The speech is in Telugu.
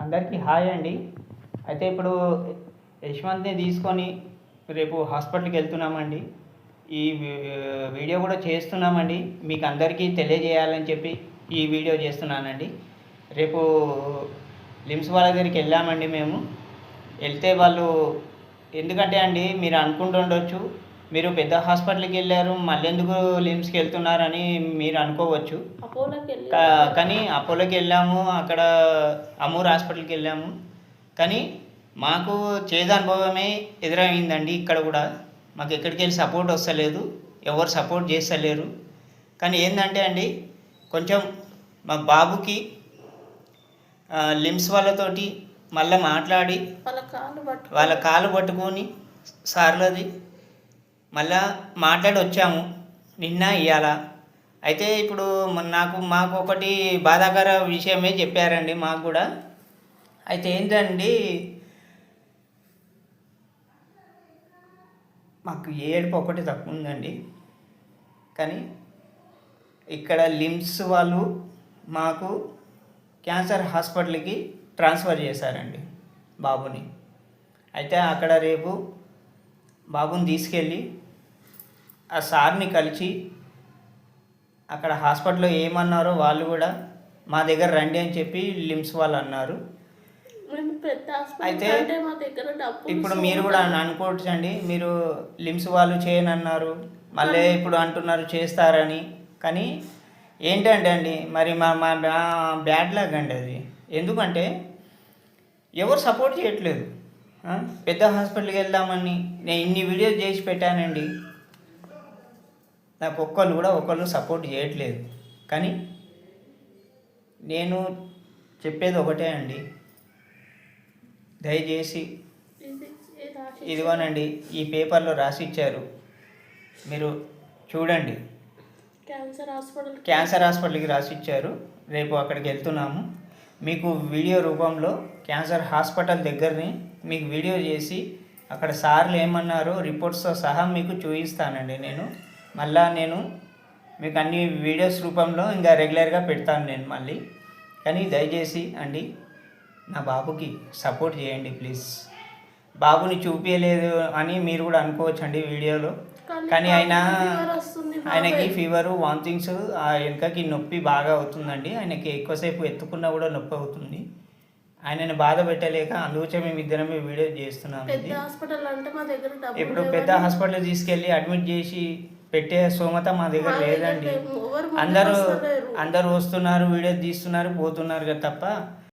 అందరికీ హాయ్ అండి. అయితే ఇప్పుడు యశ్వంత్‌ని తీసుకొని రేపు హాస్పిటల్‌కి వెళ్తున్నామండి. ఈ వీడియో కూడా చేస్తున్నామండి. మీకు అందరికీ తెలియజేయాలని చెప్పి ఈ వీడియో చేస్తున్నానండి. రేపు లిమ్స్ వాళ్ళ దగ్గరికి వెళ్ళామండి మేము. వెళ్తే వాళ్ళు ఎందుకంటే అండి మీరు అనుకుంటుండొచ్చు, మీరు పెద్ద హాస్పిటల్‌కి వెళ్ళారు మళ్ళెందుకు లిమ్స్‌కి వెళ్తున్నారని మీరు అనుకోవచ్చు. కానీ అపోలోకి వెళ్ళాము, అక్కడ అమూర్ హాస్పిటల్కి వెళ్ళాము. కానీ మాకు చేదు అనుభవమే ఎదురైందండి. ఇక్కడ కూడా మాకు ఎక్కడికి వెళ్ళి సపోర్ట్ వస్తలేదు, ఎవరు సపోర్ట్ చేస్తలేరు. కానీ ఏంటంటే అండి కొంచెం మా బాబుకి లిమ్స్ వాళ్ళతోటి మళ్ళీ మాట్లాడి వాళ్ళ కాలు పట్టుకొని సార్లది మళ్ళా మాట్లాడి వచ్చాము నిన్న ఇవాళ. అయితే ఇప్పుడు మాకు ఒకటి బాధాకర విషయమే చెప్పారండి మాకు కూడా. అయితే ఏంటండి మాకు ఏడుపు ఒకటి తక్కువ ఉందండి. కానీ ఇక్కడ లిమ్స్ వాళ్ళు మాకు క్యాన్సర్ హాస్పిటల్కి ట్రాన్స్ఫర్ చేశారండి బాబుని. అయితే అక్కడ రేపు బాబుని తీసుకెళ్ళి ఆ సార్ని కలిసి అక్కడ హాస్పిటల్లో ఏమన్నారో వాళ్ళు కూడా మా దగ్గర రండి అని చెప్పి లిమ్స్ వాళ్ళు అన్నారు. అయితే ఇప్పుడు మీరు కూడా అనుకోవచ్చండి, మీరు లిమ్స్ వాళ్ళు చేయనన్నారు మళ్ళీ ఇప్పుడు అంటున్నారు చేస్తారని. కానీ ఏంటంటే అండి మరి మా మా బ్యాడ్ లక్ అండి అది. ఎందుకంటే ఎవరు సపోర్ట్ చేయట్లేదు. పెద్ద హాస్పిటల్కి వెళ్దామని నేను ఇన్ని వీడియోస్ చేసి పెట్టానండి, నాకు ఒకళ్ళు సపోర్ట్ చేయట్లేదు. కానీ నేను చెప్పేది ఒకటే అండి, దయచేసి ఇదిగోనండి ఈ పేపర్లో రాసి ఇచ్చారు, మీరు చూడండి. క్యాన్సర్ హాస్పిటల్కి రాసి ఇచ్చారు. రేపు అక్కడికి వెళ్తున్నాము. మీకు వీడియో రూపంలో క్యాన్సర్ హాస్పిటల్ దగ్గరని మీకు వీడియో చేసి అక్కడ సార్లు ఏమన్నారో రిపోర్ట్స్తో సహా మీకు చూపిస్తానండి. నేను మీకు అన్ని వీడియోస్ రూపంలో ఇంకా రెగ్యులర్గా పెడతాను నేను మళ్ళీ. కానీ దయచేసి అండి నా బాబుకి సపోర్ట్ చేయండి ప్లీజ్. బాబుని చూపించలేదు అని మీరు కూడా అనుకోవచ్చండి వీడియోలో. కానీ ఆయనకి ఫీవరు, వామిటింగ్స్, వెనకకి నొప్పి బాగా అవుతుందండి. ఆయనకి ఎక్కువసేపు ఎత్తుకున్నా కూడా నొప్పి అవుతుంది. ఆయనని బాధ పెట్టలేక అందుకే మేము ఇద్దరమే వీడియో చేస్తున్నాము. ఇప్పుడు పెద్ద హాస్పిటల్ తీసుకెళ్ళి అడ్మిట్ చేసి పెట్టే స్తోమత మా దగ్గర లేదండి. అందరూ వస్తున్నారు, వీడియో తీస్తున్నారు, పోతున్నారు కదా తప్ప